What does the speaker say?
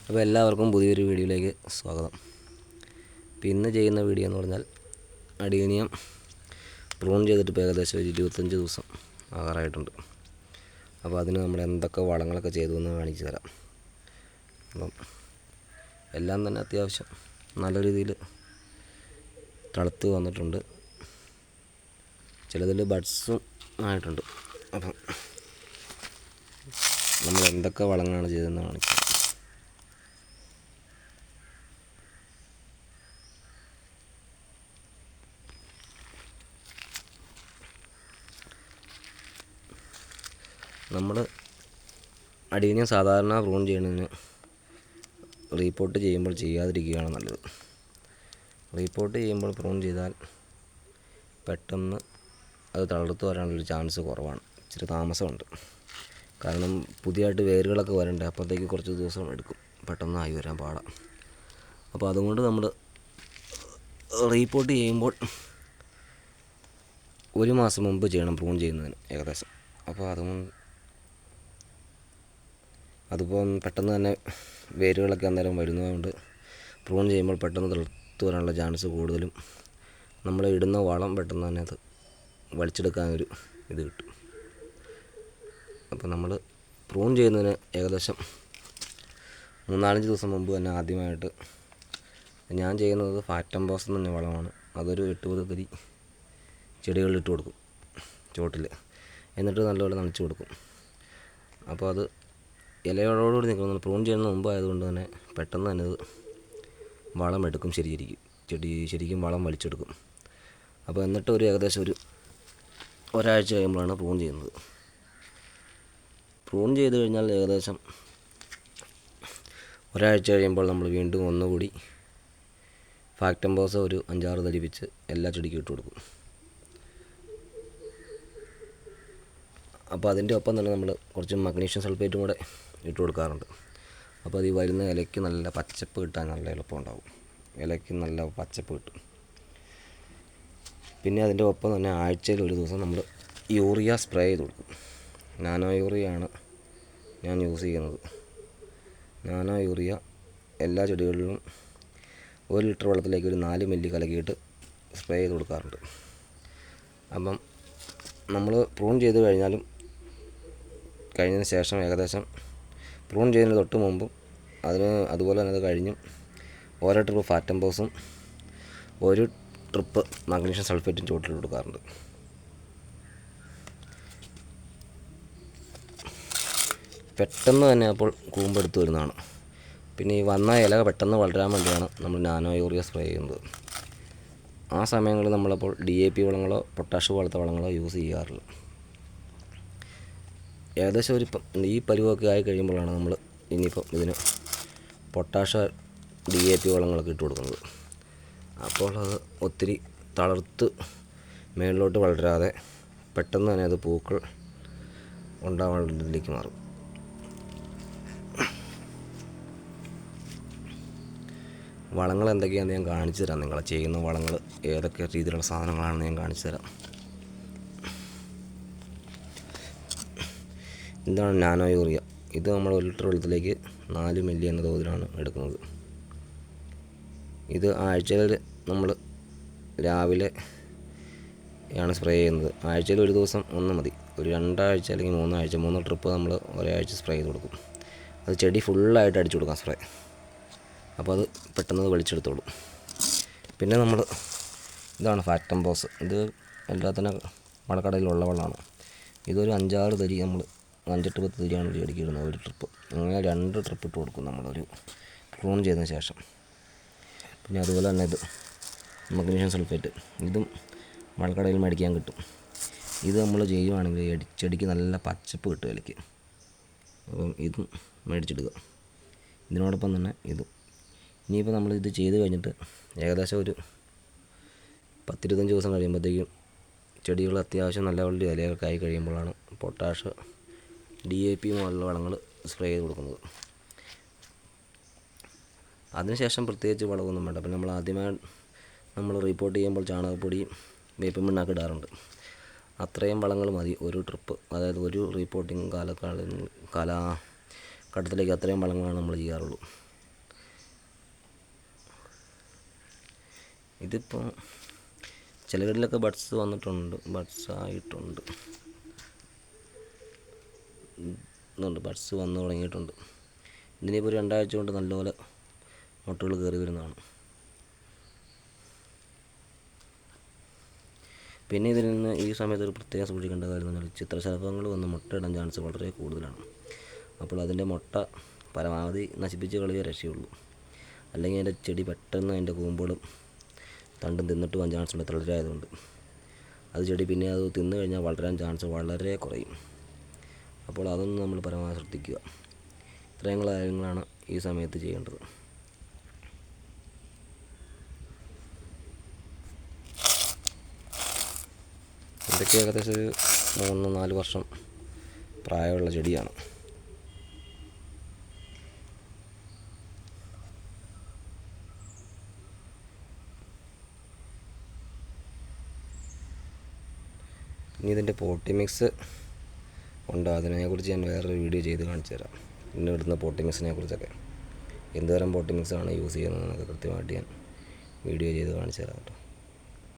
അപ്പോൾ എല്ലാവർക്കും പുതിയൊരു വീഡിയോയിലേക്ക് സ്വാഗതം. അപ്പോൾ ഇന്ന് ചെയ്യുന്ന വീഡിയോ എന്ന് പറഞ്ഞാൽ അഡീനിയം പ്രൂൺ ചെയ്തിട്ട് ഇപ്പോൾ ഏകദേശം ഒരു 25 ദിവസം ആകാറായിട്ടുണ്ട്. അപ്പോൾ അതിന് നമ്മൾ എന്തൊക്കെ വളങ്ങളൊക്കെ ചെയ്തു എന്ന് കാണിച്ചു തരാം. അപ്പം എല്ലാം തന്നെ അത്യാവശ്യം നല്ല രീതിയിൽ തളുത്ത് വന്നിട്ടുണ്ട്. ചിലതിൽ ബഡ്സും ആയിട്ടുണ്ട്. അപ്പം നമ്മൾ എന്തൊക്കെ വളങ്ങളാണ് ചെയ്തതെന്ന് കാണിക്കാം. നമ്മൾ അഡീനിയം സാധാരണ പ്രൂൺ ചെയ്യുന്നതിന് റീപോർട്ട് ചെയ്യുമ്പോൾ ചെയ്യാതിരിക്കുകയാണ് നല്ലത്. റീപോർട്ട് ചെയ്യുമ്പോൾ പ്രൂൺ ചെയ്താൽ പെട്ടെന്ന് അത് തളർത്ത് വരാനുള്ളൊരു ചാൻസ് കുറവാണ്, ഇച്ചിരി താമസമുണ്ട്. കാരണം പുതിയതായിട്ട് വേരുകളൊക്കെ വരണ്ടേ, അപ്പോഴത്തേക്ക് കുറച്ച് ദിവസം എടുക്കും, പെട്ടെന്ന് ആയി വരാൻ പാടാം. അപ്പോൾ അതുകൊണ്ട് നമ്മൾ റീപോർട്ട് ചെയ്യുമ്പോൾ 1 മാസം മുമ്പ് ചെയ്യണം പ്രൂൺ ചെയ്യുന്നതിന് ഏകദേശം. അപ്പോൾ അതിപ്പം പെട്ടെന്ന് തന്നെ വേരുകളൊക്കെ അന്നേരം വരുന്നതുകൊണ്ട് പ്രൂൺ ചെയ്യുമ്പോൾ പെട്ടെന്ന് തളർത്ത് വരാനുള്ള ചാൻസ് കൂടുതലും. നമ്മൾ ഇടുന്ന വളം പെട്ടെന്ന് തന്നെ അത് വലിച്ചെടുക്കാനൊരു ഇത് കിട്ടും. അപ്പോൾ നമ്മൾ പ്രൂൺ ചെയ്യുന്നതിന് ഏകദേശം 3-4 ദിവസം മുമ്പ് തന്നെ ആദ്യമായിട്ട് ഞാൻ ചെയ്യുന്നത് ഫാക്ടംബോസ് എന്ന് പറഞ്ഞ വളമാണ്. അതൊരു 8-10 തരി ചെടികളിലിട്ട് കൊടുക്കും ചോട്ടിൽ, എന്നിട്ട് നല്ലപോലെ നനച്ച് കൊടുക്കും. അപ്പോൾ അത് ഇലയോടുകൂടി നിൽക്കുന്നത് പ്രൂൺ ചെയ്യുന്ന മുമ്പ് ആയതുകൊണ്ട് തന്നെ പെട്ടെന്ന് തന്നെ അത് വളം എടുക്കും, ശരിക്കും വളം വലിച്ചെടുക്കും. അപ്പോൾ എന്നിട്ട് ഏകദേശം ഒരാഴ്ച കഴിയുമ്പോഴാണ് പ്രൂൺ ചെയ്യുന്നത്. പ്രൂൺ ചെയ്ത് കഴിഞ്ഞാൽ ഏകദേശം ഒരാഴ്ച കഴിയുമ്പോൾ നമ്മൾ വീണ്ടും ഒന്നുകൂടി ഫാക്ടംബോസ് ഒരു 5-6 തരി വെച്ച് എല്ലാ ചെടിക്കും ഇട്ട് കൊടുക്കും. അപ്പോൾ അതിൻ്റെ ഒപ്പം തന്നെ നമ്മൾ കുറച്ച് മഗ്നീഷ്യം സൾഫേറ്റും കൂടെ ഇട്ട് കൊടുക്കാറുണ്ട്. അപ്പോൾ അത് ഈ വരുന്ന ഇലയ്ക്ക് നല്ല പച്ചപ്പ് കിട്ടാൻ നല്ല എളുപ്പമുണ്ടാകും, ഇലയ്ക്ക് നല്ല പച്ചപ്പ് കിട്ടും. പിന്നെ അതിൻ്റെ ഒപ്പം തന്നെ ആഴ്ചയിൽ ഒരു ദിവസം നമ്മൾ യൂറിയ സ്പ്രേ ചെയ്ത് കൊടുക്കും. നാനോ യൂറിയയാണ് ഞാൻ യൂസ് ചെയ്യുന്നത്. നാനോ യൂറിയ എല്ലാ ചെടികളിലും 1 ലിറ്റർ വെള്ളത്തിലേക്ക് ഒരു 4 മില്ലി കലക്കിയിട്ട് സ്പ്രേ ചെയ്ത് കൊടുക്കാറുണ്ട്. അപ്പം നമ്മൾ പ്രൂൺ ചെയ്ത് കഴിഞ്ഞതിന് ശേഷം ഏകദേശം പ്രൂൺ ചെയ്യുന്നതിന് തൊട്ട് മുമ്പും അതുപോലെ തന്നെ അത് കഴിഞ്ഞും ഓരോ ട്രിപ്പ് ഫാക്ടംബോസും 1 ട്രിപ്പ് മഗ്നീഷ്യം സൾഫേറ്റും ചുവട്ടിൽ കൊടുക്കാറുണ്ട്. പെട്ടെന്ന് തന്നെ അപ്പോൾ കൂമ്പെടുത്ത് വരുന്നതാണ്. പിന്നെ ഈ വന്ന ഇല പെട്ടെന്ന് വളരാൻ വേണ്ടിയാണ് നമ്മൾ നാനോ യൂറിയ സ്പ്രേ ചെയ്യുന്നത്. ആ സമയങ്ങളിൽ നമ്മളപ്പോൾ DAP വളങ്ങളോ പൊട്ടാഷ് പോലത്തെ വളങ്ങളോ യൂസ് ചെയ്യാറില്ല. ഏകദേശം ഈ പരുവമൊക്കെ ആയി കഴിയുമ്പോഴാണ് നമ്മൾ ഇനിയിപ്പം ഇതിന് പൊട്ടാഷ് DAP വളങ്ങളൊക്കെ ഇട്ട് കൊടുക്കുന്നത്. അപ്പോൾ അത് ഒത്തിരി തളർത്ത് മേളിലോട്ട് വളരാതെ പെട്ടെന്ന് തന്നെ അത് പൂക്കൾ ഉണ്ടാവാനിലേക്ക് മാറും. വളങ്ങൾ എന്തൊക്കെയാണെന്ന് ഞാൻ കാണിച്ചു തരാം. നിങ്ങൾ ചെയ്യുന്ന വളങ്ങൾ ഏതൊക്കെ രീതിയിലുള്ള സാധനങ്ങളാണെന്ന് ഞാൻ കാണിച്ചു തരാം. ഇതാണ് നാനോ യൂറിയ. ഇത് നമ്മൾ 1 ലിറ്റർ വെള്ളത്തിലേക്ക് 4 മില്ലി എന്ന തോതിലാണ് എടുക്കുന്നത്. ഇത് ആഴ്ചയിൽ നമ്മൾ രാവിലെ ആണ് സ്പ്രേ ചെയ്യുന്നത്. ആഴ്ചയിൽ ഒരു ദിവസം ഒന്ന് മതി. ഒരു 2 ആഴ്ച അല്ലെങ്കിൽ 3 ആഴ്ച 3 ട്രിപ്പ് നമ്മൾ ഒരാഴ്ച സ്പ്രേ ചെയ്ത് കൊടുക്കും. അത് ചെടി ഫുള്ളായിട്ട് അടിച്ചു കൊടുക്കാം സ്പ്രേ. അപ്പോൾ അത് പെട്ടെന്ന് വലിച്ചെടുത്തോളും. പിന്നെ ഇതാണ് ഫാക്ടംബോസ്. ഇത് എല്ലാത്തിനും വളക്കടയിലുള്ള വെള്ളമാണ്. ഇതൊരു 5-6 തരി നമ്മൾ 5-10 തരിയാണ് ഒരു ചെടിക്ക് ഇടുന്നത് 1 ട്രിപ്പ്. അങ്ങനെ 2 ട്രിപ്പ് ഇട്ട് കൊടുക്കും നമ്മളൊരു പ്രൂൺ ചെയ്തതിന് ശേഷം. പിന്നെ അതുപോലെ തന്നെ ഇത് മഗ്നീഷ്യം സൾഫേറ്റ്, ഇതും വളക്കടയിൽ മേടിക്കാൻ കിട്ടും. ഇത് നമ്മൾ ചെയ്യുവാണെങ്കിൽ ചെടിക്ക് നല്ല പച്ചപ്പ് കിട്ടും ഇലയ്ക്ക്. അപ്പം ഇതും മേടിച്ചിടുക. ഇതിനോടൊപ്പം തന്നെ ഇനിയിപ്പോൾ നമ്മളിത് ചെയ്ത് കഴിഞ്ഞിട്ട് ഏകദേശം ഒരു 10-25 ദിവസം കഴിയുമ്പോഴത്തേക്കും ചെടികൾ അത്യാവശ്യം നല്ല ഇലയൊക്കെ ആയി കഴിയുമ്പോഴാണ് പൊട്ടാഷ് DAP പോലുള്ള വളങ്ങൾ സ്പ്രേ ചെയ്ത് കൊടുക്കുന്നത്. അതിനുശേഷം പ്രത്യേകിച്ച് വളമൊന്നും വേണ്ട. പിന്നെ നമ്മൾ റിപ്പോർട്ട് ചെയ്യുമ്പോൾ ചാണകപ്പൊടിയും വേപ്പിൻ പിണ്ണാക്ക് ഇടാറുണ്ട്. അത്രയും വളങ്ങൾ മതി ഒരു ട്രിപ്പ്, അതായത് ഒരു റീപോർട്ടിങ് കാലഘട്ടത്തിലേക്ക് അത്രയും വളങ്ങളാണ് നമ്മൾ ചെയ്യാറുള്ളൂ. ഇതിപ്പോൾ ചിലവരിലൊക്കെ ബഡ്സ് വന്നിട്ടുണ്ട്, ബഡ്സ് ആയിട്ടുണ്ട്, ബഡ്സ് വന്നു തുടങ്ങിയിട്ടുണ്ട്. ഇതിനിപ്പോൾ 2 ആഴ്ച കൊണ്ട് നല്ലപോലെ മുട്ടകൾ കയറി വരുന്നതാണ്. പിന്നെ ഇതിൽ നിന്ന് ഈ സമയത്ത് ഒരു പ്രത്യേകം സൂക്ഷിക്കേണ്ട കാര്യം എന്ന് പറഞ്ഞാൽ ചിത്രശലഭങ്ങൾ വന്ന് മുട്ടയിടാൻ ചാൻസ് വളരെ കൂടുതലാണ്. അപ്പോൾ അതിൻ്റെ മുട്ട പരമാവധി നശിപ്പിച്ച് കളയേ രക്ഷയുള്ളൂ. അല്ലെങ്കിൽ അതിൻ്റെ ചെടി പെട്ടെന്ന് അതിൻ്റെ കൂമ്പുകളും തണ്ടും തിന്നിട്ട് പോകാൻ ചാൻസ് ഉണ്ട്, തളിരായതുകൊണ്ട്. അത് ചെടി പിന്നെ അത് തിന്നു കഴിഞ്ഞാൽ വളരാൻ ചാൻസ് വളരെ കുറയും. അപ്പോൾ അതൊന്നും നമ്മൾ പരമാവധി ശ്രദ്ധിക്കുക. ഇത്രയും കാര്യങ്ങളാണ് ഈ സമയത്ത് ചെയ്യേണ്ടത്. ഇതൊക്കെ ഏകദേശം ഒരു 3-4 വർഷം പ്രായമുള്ള ചെടിയാണ്. ഇനി ഇതിൻ്റെ പോട്ടി മിക്സ് ഉണ്ട്, അതിനെക്കുറിച്ച് ഞാൻ വേറൊരു വീഡിയോ ചെയ്ത് കാണിച്ചു തരാം. പിന്നെ ഇടുന്ന പോട്ടി മിക്സിനെ കുറിച്ചൊക്കെ, എന്തുതരം പോട്ടി മിക്സാണ് യൂസ് ചെയ്യുന്നതെന്നൊക്കെ കൃത്യമായിട്ട് ഞാൻ വീഡിയോ ചെയ്ത് കാണിച്ചു തരാം കേട്ടോ.